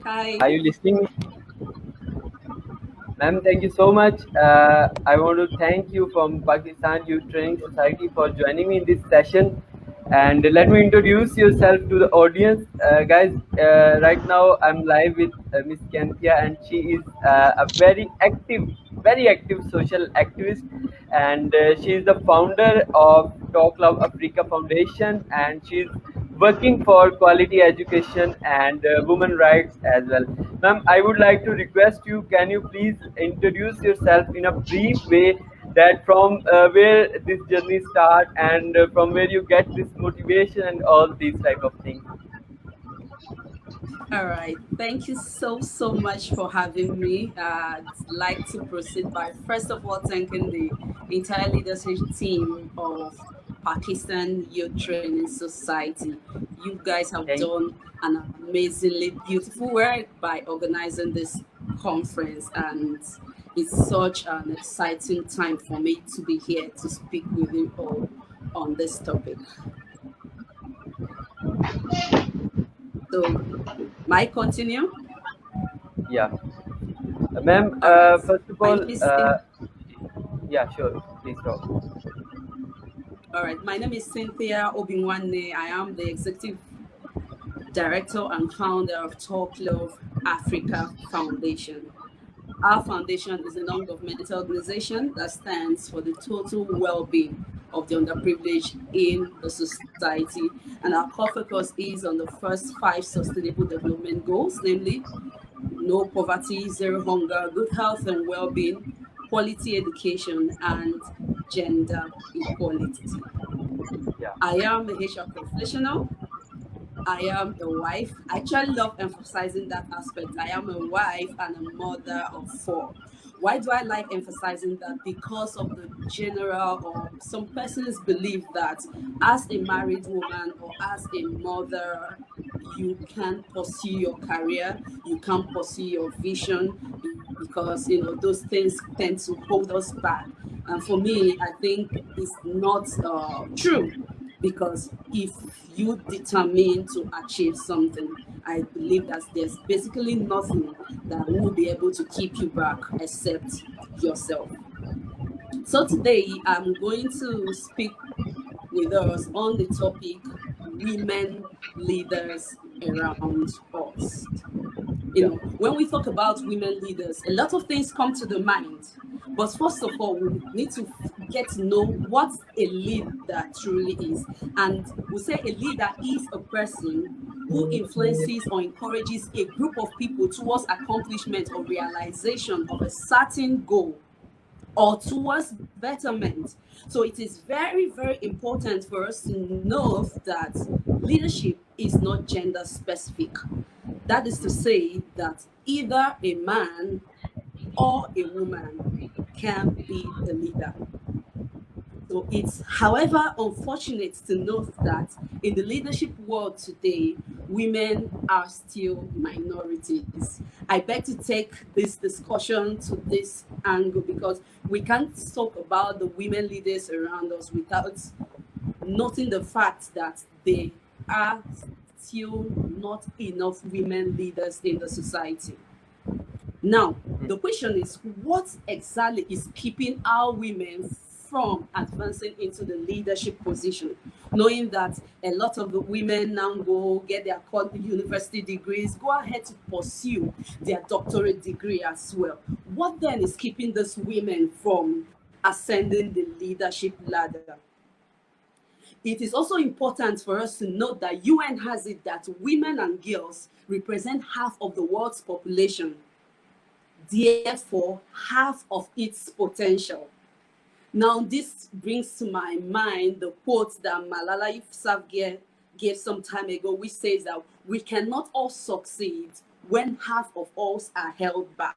Hi. Are you listening? Ma'am, thank you so much. I want to thank you from Pakistan Youth Training Society for joining me in this session. And let me introduce yourself to the audience. Guys, right now I'm live with Miss Cynthia, and she is a very active social activist. And she is the founder of Talklove Africa Foundation, and she's working for quality education and women rights as well. Ma'am, I would like to request you, can you please introduce yourself in a brief way, that from where this journey start, and from where you get this motivation and all these type of things. All right. Thank you so much for having me. I'd like to proceed by first of all thanking the entire leadership team of Pakistan Youth Training Society. You guys have Thank done an amazingly beautiful work by organizing this conference, and it's such an exciting time for me to be here to speak with you all on this topic. So, might continue? Yeah. Ma'am, All right. first of My all, name is yeah, sure, please talk. All right. My name is Cynthia Obinwanne. I am the executive director and founder of Talklove Africa Foundation. Our foundation is a non-governmental organization that stands for the total well-being of the underprivileged in the society. And our core focus is on the first five sustainable development goals, namely no poverty, zero hunger, good health and well-being, quality education, and gender equality. Yeah. I am a HR professional. I am a wife. I actually love emphasizing that aspect. I am a wife and a mother of four. Why do I like emphasizing that? Because of the general or some persons believe that as a married woman or as a mother, you can pursue your career, you can pursue your vision because those things tend to hold us back. And for me, I think it's not true because if you determine to achieve something, I believe that there's basically nothing that will be able to keep you back except yourself. So today I'm going to speak with us on the topic women leaders around us. Yeah. When we talk about women leaders, a lot of things come to the mind. But first of all, we need to get to know what a leader truly is. And we say a leader is a person who influences or encourages a group of people towards accomplishment or realization of a certain goal or towards betterment. So it is very important for us to know that leadership is not gender specific. That is to say that either a man or a woman can be a leader. So it's, however, unfortunate to note that in the leadership world today, women are still minorities. I beg to take this discussion to this angle because we can't talk about the women leaders around us without noting the fact that there are still not enough women leaders in the society. Now, the question is, what exactly is keeping our women from advancing into the leadership position? Knowing that a lot of the women now go get their university degrees, go ahead to pursue their doctorate degree as well. What then is keeping those women from ascending the leadership ladder? It is also important for us to note that UN has it that women and girls represent half of the world's population, therefore half of its potential. Now, this brings to my mind the quote that Malala Yousafzai gave some time ago, which says that we cannot all succeed when half of us are held back.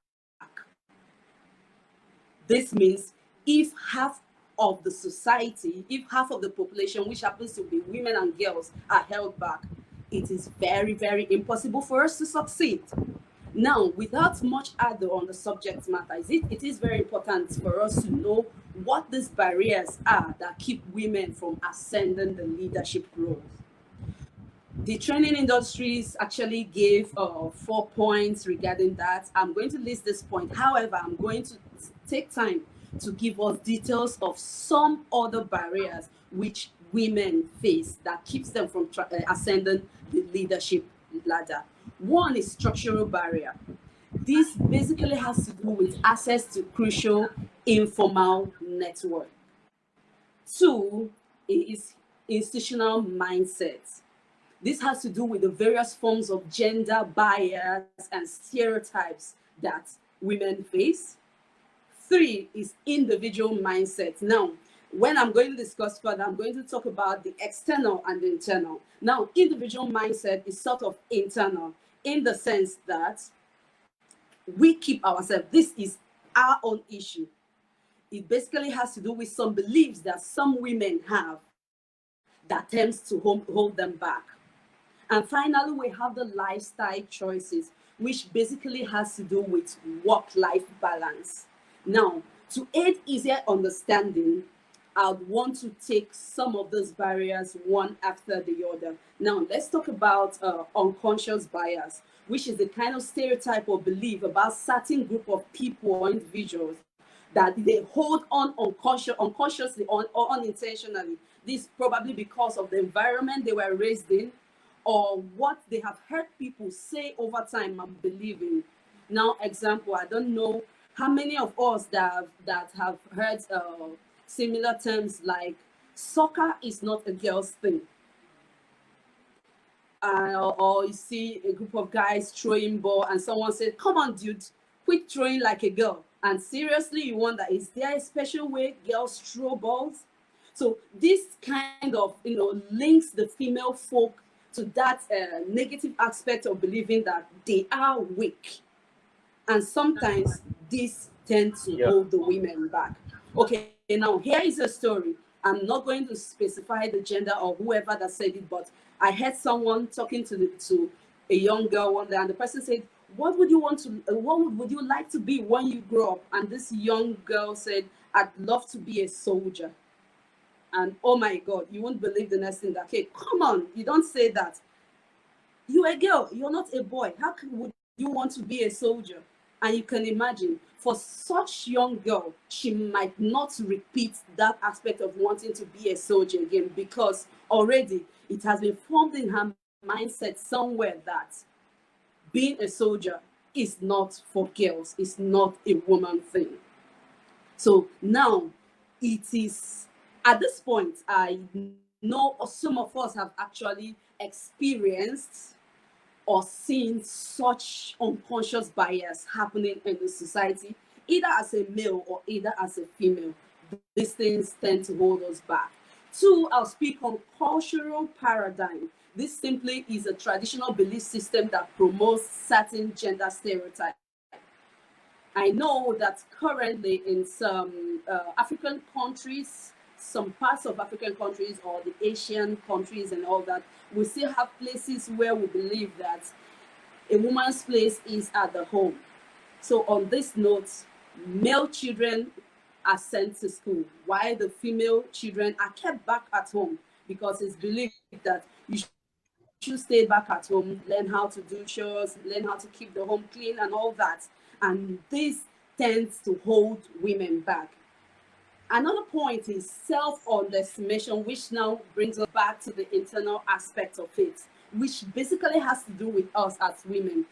This means if half of the society, if half of the population, which happens to be women and girls, are held back, it is very impossible for us to succeed. Now, without much ado on the subject matter, it is very important for us to know what these barriers are that keep women from ascending the leadership roles. The training industries actually gave 4 points regarding that. I'm going to list this point. However, I'm going to take time to give us details of some other barriers which women face that keeps them from ascending the leadership ladder. One is structural barrier. This basically has to do with access to crucial informal network. Two is institutional mindset. This has to do with the various forms of gender bias and stereotypes that women face. Three is individual mindset. Now, when I'm going to discuss further, I'm going to talk about the external and the internal. Now, individual mindset is sort of internal in the sense that we keep ourselves, this is our own issue. It basically has to do with some beliefs that some women have that tends to hold them back. And finally, we have the lifestyle choices, which basically has to do with work-life balance. Now, to aid easier understanding, I'd want to take some of those barriers one after the other. Now, let's talk about unconscious bias, which is the kind of stereotype or belief about certain group of people or individuals that they hold on unconsciously or unintentionally. This probably because of the environment they were raised in or what they have heard people say over time and believe in. Now, example, I don't know how many of us that have heard similar terms like soccer is not a girl's thing. Or you see a group of guys throwing ball and someone said, come on, dude, quit throwing like a girl. And seriously, you wonder, is there a special way girls throw balls? So this kind of, links the female folk to that negative aspect of believing that they are weak. And sometimes this tends to Yeah. hold the women back. Okay, now here is a story. I'm not going to specify the gender or whoever that said it, but I heard someone talking to a young girl one day, and the person said, "What would you want to? What would you like to be when you grow up?" And this young girl said, "I'd love to be a soldier." And oh my God, you won't believe the next thing that, okay, come on, you don't say that. You're a girl, you're not a boy. Would you want to be a soldier? And you can imagine, for such young girl, she might not repeat that aspect of wanting to be a soldier again because already it has been formed in her mindset somewhere that being a soldier is not for girls, it's not a woman thing. So now it is at this point, I know some of us have actually experienced or seen such unconscious bias happening in the society, either as a male or either as a female. These things tend to hold us back. Two, I'll speak on cultural paradigm. This simply is a traditional belief system that promotes certain gender stereotypes. I know that currently in some African countries, some parts of African countries or the Asian countries and all that, we still have places where we believe that a woman's place is at the home. So on this note, male children are sent to school, while the female children are kept back at home because it's believed that you should stay back at home, learn how to do chores, learn how to keep the home clean and all that. And this tends to hold women back. Another point is self-underestimation, which now brings us back to the internal aspect of it, which basically has to do with us as women.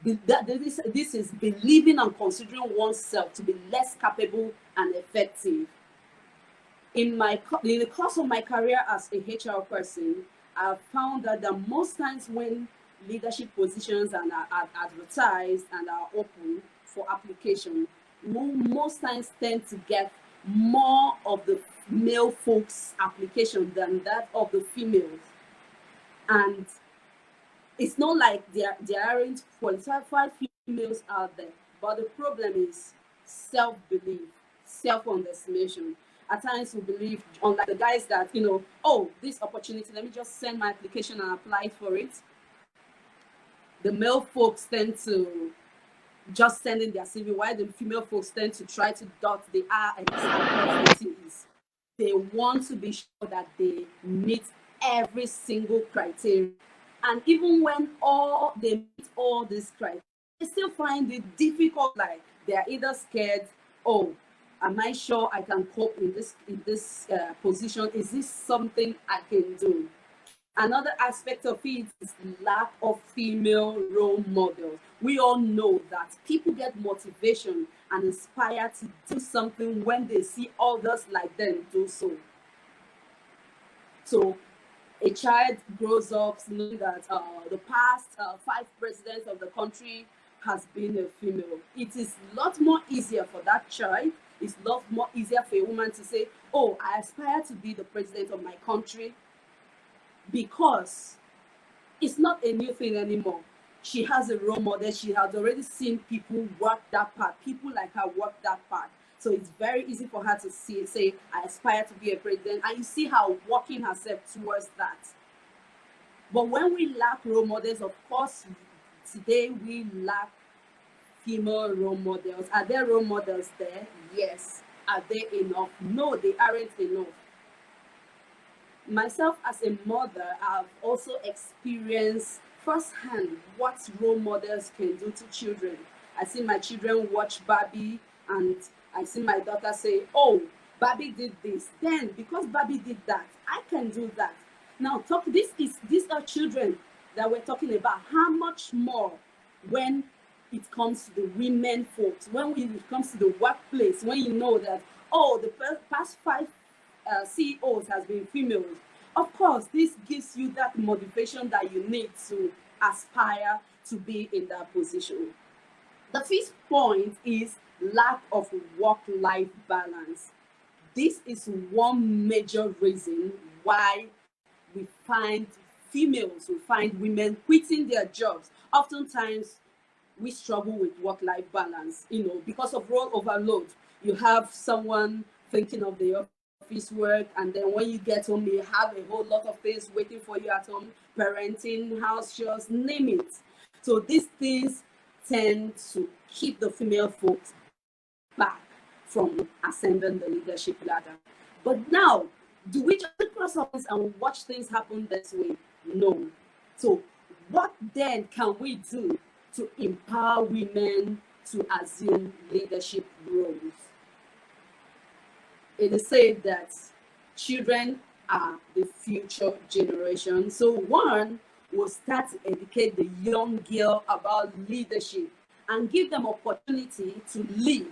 This is believing and considering oneself to be less capable and effective. In the course of my career as a HR person, I've found that most times when leadership positions are advertised and are open for application, most times tend to get more of the male folks application than that of the females. And it's not like there aren't qualified females out there, but the problem is self-belief, self-underestimation. At times we believe, unlike the guys that, oh, this opportunity, let me just send my application and apply for it. The male folks tend to just send in their CV, while the female folks tend to try to dot the R and cross the T's. They want to be sure that they meet every single criteria. And even when all they meet all these criteria, they still find it difficult. Like they are either scared, oh, am I sure I can cope in this position? Is this something I can do? Another aspect of it is lack of female role models. We all know that people get motivation and inspired to do something when they see others like them do so. So a child grows up knowing that the past five presidents of the country has been a female. It is a lot more easier for that child. It's a lot more easier for a woman to say, oh, I aspire to be the president of my country, because it's not a new thing anymore. She has a role model. She has already seen people work that part. People like her work that part. So it's very easy for her to say, I aspire to be a president. And you see her working herself towards that. But when we lack role models, of course, today we lack female role models. Are there role models there? Yes. Are they enough? No, they aren't enough. Myself as a mother, I've also experienced firsthand what role models can do to children. I see my children watch Barbie, and I see my daughter say, oh, Barbie did this. Then because Barbie did that, I can do that. Now these are children that we're talking about. How much more when it comes to the women folks, when it comes to the workplace, when you know that, oh, the past five CEOs has been females. Of course, this gives you that motivation that you need to aspire to be in that position. The fifth point is lack of work-life balance. This is one major reason why we find we find women quitting their jobs. Oftentimes, we struggle with work-life balance, because of role overload. You have someone thinking of the office work, and then when you get home, you have a whole lot of things waiting for you at home, parenting, house chores, name it. So these things tend to keep the female folks back from ascending the leadership ladder. But now, do we just cross our hands and watch things happen this way? No. So what then can we do to empower women to assume leadership roles? It is said that children are the future generation. So one will start to educate the young girl about leadership and give them opportunity to lead.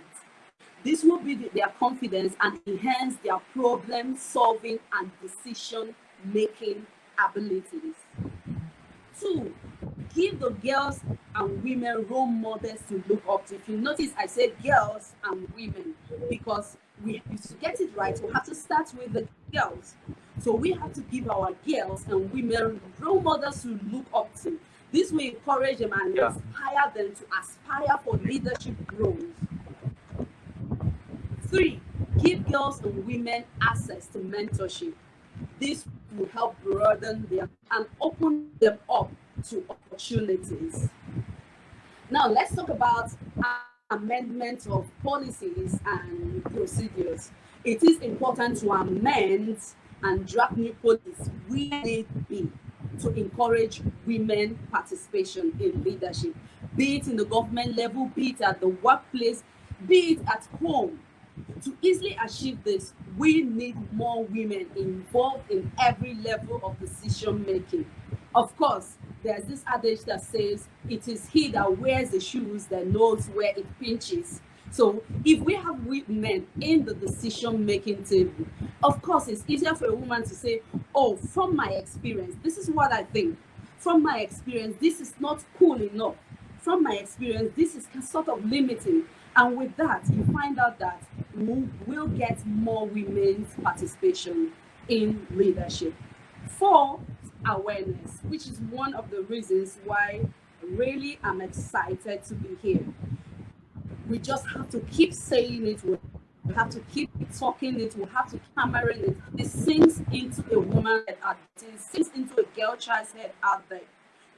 This will build their confidence and enhance their problem solving and decision making abilities. Two, give the girls and women role models to look up to. If you notice, I said girls and women because to get it right, we have to start with the girls. So we have to give our girls and women role models to look up to. This will encourage them and inspire them to aspire for leadership roles. Three, give girls and women access to mentorship. This will help broaden them and open them up to opportunities. Now, let's talk about amendment of policies and procedures. It is important to amend and draft new policies where need be to encourage women participation in leadership, be it in the government level, be it at the workplace, be it at home. To easily achieve this, we need more women involved in every level of decision making. Of course, there's this adage that says it is he that wears the shoes that knows where it pinches. So if we have women in the decision making table, of course it's easier for a woman to say, oh, from my experience, this is what I think. From my experience, this is not cool enough. From my experience, this is sort of limiting. And with that, you find out that we will get more women's participation in leadership. Four, awareness, which is one of the reasons why really I'm excited to be here. We just have to keep saying it. We have to keep talking it. We have to hammer it. It sinks into a woman's head out there. It sinks into a girl child's head out there.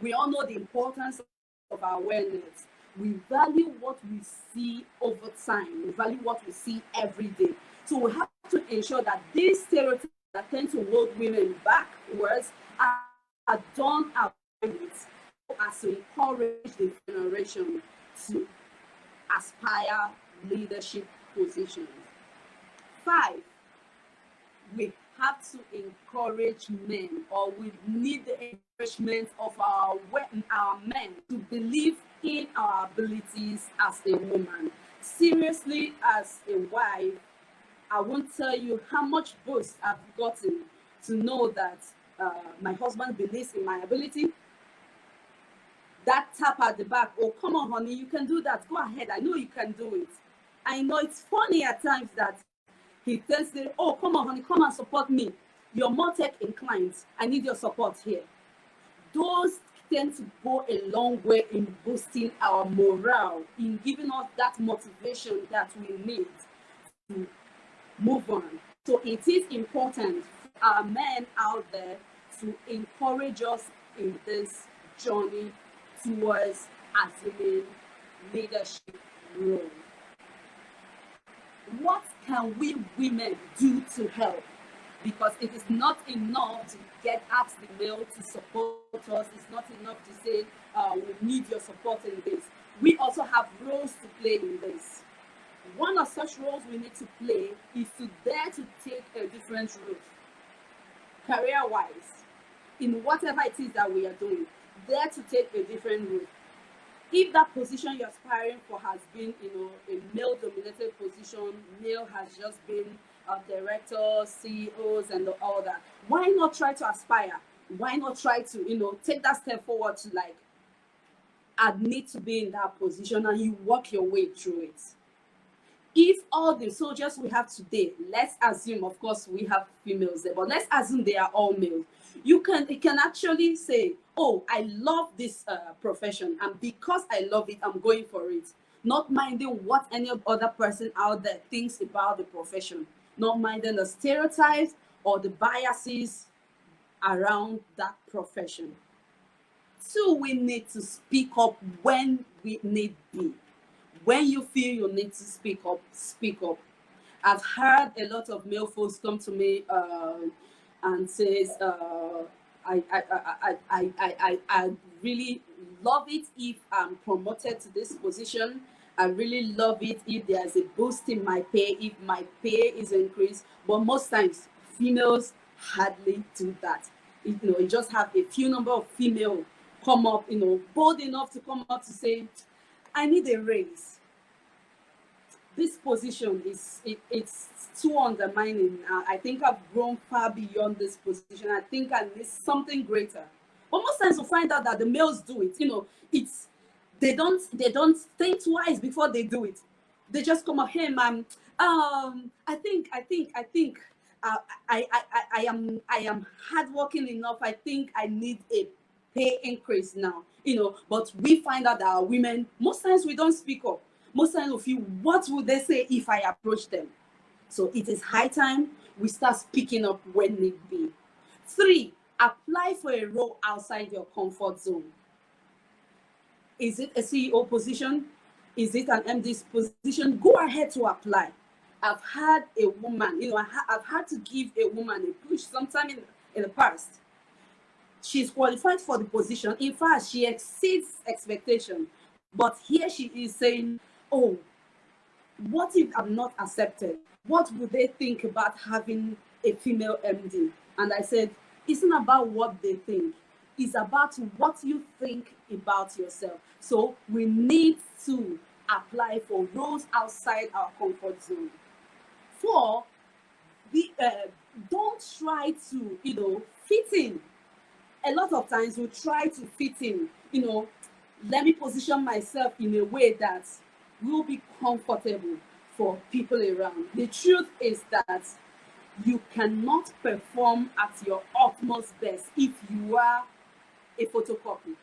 We all know the importance of awareness. We value what we see over time. We value what we see every day. So we have to ensure that these stereotypes that tend to hold women backwards are done with so as to encourage the generation to aspire leadership positions. 5, we have to encourage men, or we need the encouragement of our men to believe in our abilities as a woman. Seriously, as a wife, I won't tell you how much boost I've gotten to know that my husband believes in my ability. That tap at the back, oh, come on, honey, you can do that. Go ahead. I know you can do it. I know it's funny at times that he tells me, oh, come on, honey, come and support me. You're more tech inclined. I need your support here. Those tend to go a long way in boosting our morale, in giving us that motivation that we need to move on. So it is important for our men out there to encourage us in this journey towards assuming leadership role. What can we women do to help? Because it is not enough to ask the male to support us. It's not enough to say, we need your support in this. We also have roles to play in this. One of such roles we need to play is to dare to take a different route, career-wise, in whatever it is that we are doing. Dare to take a different route. If that position you're aspiring for has been, a male-dominated position, male has just been directors, CEOs, and all that, why not try to aspire? Why not try to, take that step forward to admit to be in that position, and you work your way through it? If all the soldiers we have today, let's assume, of course, we have females there, but let's assume they are all males. You can actually say, oh, I love this profession, and because I love it, I'm going for it. Not minding what any other person out there thinks about the profession, not minding the stereotypes or the biases around that profession. 2, we need to speak up when we need be. When you feel you need to speak up, speak up. I've heard a lot of male folks come to me and says, I really love it if I'm promoted to this position. I really love it if there's a boost in my pay, if my pay is increased. But most times, females hardly do that. You just have a few number of female come up, bold enough to come up to say, I need a raise. This position it's too undermining. I think I've grown far beyond this position. I think I need something greater. But most times we find out that the males do it. It's they don't think twice before they do it. They just come up, hey man, I think I am hardworking enough. I think I need a pay increase now. But we find out that our women, most times we don't speak up. Most times we feel, what would they say if I approach them? So it is high time we start speaking up when need be. 3, apply for a role outside your comfort zone. Is it a CEO position? Is it an MD's position? Go ahead to apply. I've had a woman, I've had to give a woman a push sometime in the past. She's qualified for the position. In fact, she exceeds expectation. But here she is saying, oh, what if I'm not accepted? What would they think about having a female MD? And I said, it's not about what they think. It's about what you think about yourself. So we need to apply for roles outside our comfort zone. 4, don't try to, fit in. A lot of times we try to fit in, let me position myself in a way that will be comfortable for people around. The truth is that you cannot perform at your utmost best if you are a photocopy.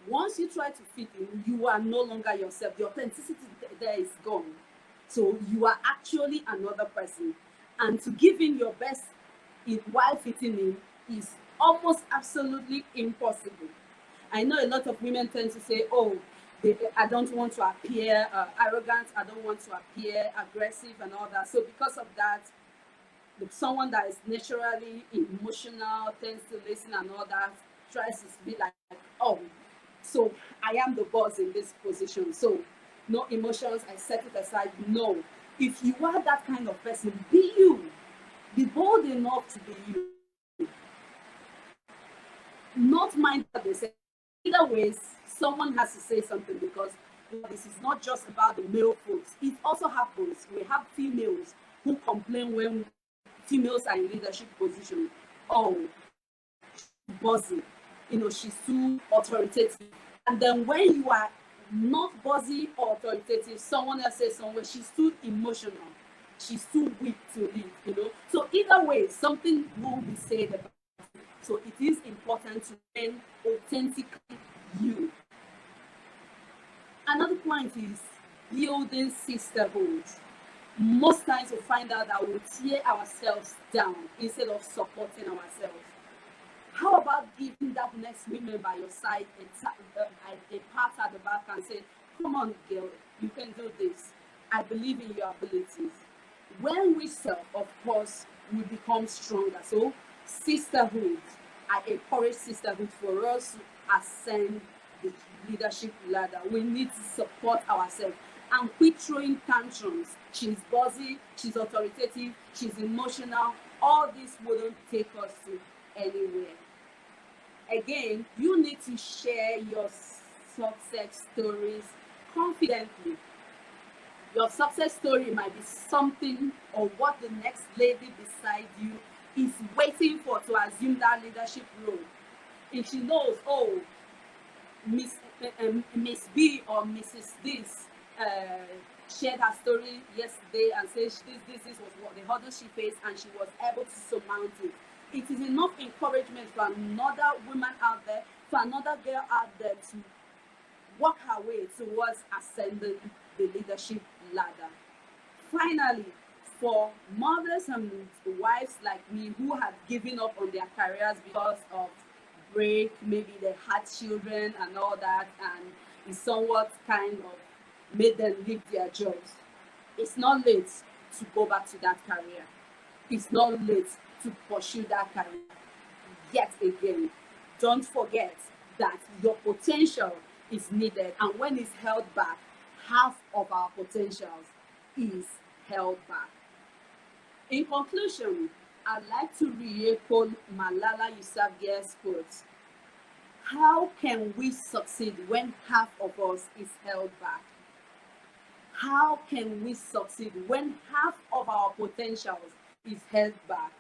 Once you try to fit in, you are no longer yourself. The authenticity there is gone. So you are actually another person. And to give in your best while fitting in is almost absolutely impossible. I know a lot of women tend to say, oh, I don't want to appear arrogant, I don't want to appear aggressive and all that. So because of that, someone that is naturally emotional, tends to listen and all that, tries to be like oh, so I am the boss in this position. So no emotions, I set it aside. No. If you are that kind of person, be you. Be bold enough to be you. Not mind what they say. Either ways, someone has to say something because this is not just about the male folks. It also happens. We have females who complain when females are in leadership position. Oh, bossy. She's too authoritative. And then when you are not bossy or authoritative, someone else says somewhere, she's too emotional. She's too weak to lead. So either way, something will be said about it. So it is important to remain authentically you. Another point is building sisterhood. Most times we find out that we tear ourselves down instead of supporting ourselves. How about giving that next woman by your side a pat at the back and say, come on, girl, you can do this. I believe in your abilities. When we serve, of course, we become stronger. So, sisterhood, I encourage sisterhood for us to ascend the leadership ladder. We need to support ourselves and quit throwing tantrums. She's bossy, she's authoritative, she's emotional. All this wouldn't take us to anywhere. Again, you need to share your success stories confidently. Your success story might be something or what the next lady beside you is waiting for to assume that leadership role. If she knows, oh, Miss B or Mrs. This shared her story yesterday and said this was what the hurdle she faced and she was able to surmount it. It is enough encouragement for another woman out there, for another girl out there to work her way towards ascending the leadership ladder. Finally, for mothers and wives like me who have given up on their careers because of break, maybe they had children and all that, and it somewhat kind of made them leave their jobs. It's not late to go back to that career. It's not late to pursue that career. Yet again, don't forget that your potential is needed, and when it's held back, half of our potentials is held back. In conclusion, I'd like to re-echo Malala Yousafzai's quote. How can we succeed when half of us is held back? How can we succeed when half of our potentials is held back?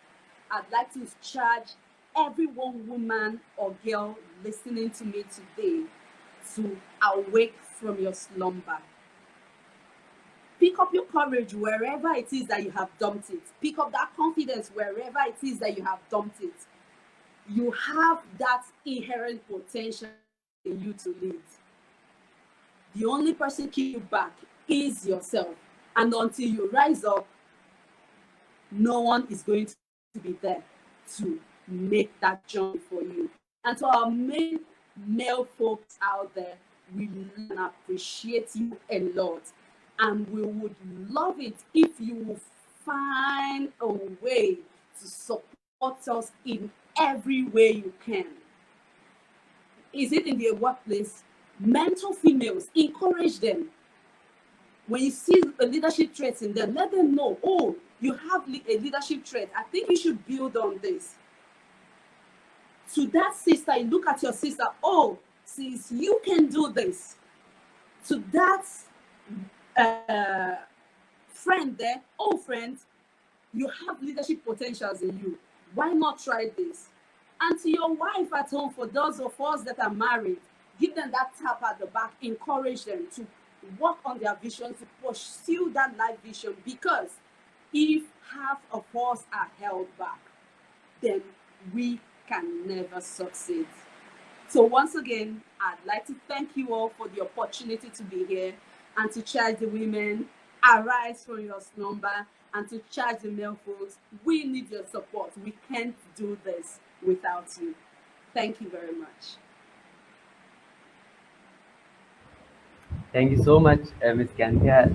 I'd like to charge every one woman or girl listening to me today to awake from your slumber. Pick up your courage wherever it is that you have dumped it. Pick up that confidence wherever it is that you have dumped it. You have that inherent potential in you to lead. The only person keeping you back is yourself. And until you rise up, no one is going to be there to make that journey for you. And to our main male folks out there, we appreciate you a lot. And we would love it if you would find a way to support us in every way you can. Is it in the workplace? Mentor females, encourage them. When you see a leadership trait in them, let them know, oh, you have a leadership trait. I think you should build on this. To that sister, you look at your sister, oh, sis, you can do this. To that friend there, oh, friend, you have leadership potentials in you. Why not try this? And to your wife at home, for those of us that are married, give them that tap at the back, encourage them to work on their vision, to pursue that life vision, because if half of us are held back, then we can never succeed. So once again, I'd like to thank you all for the opportunity to be here and to charge the women, arise from your slumber, and to charge the male folks, we need your support. We can't do this without you. Thank you very much. Thank you so much, Ms. Cynthia.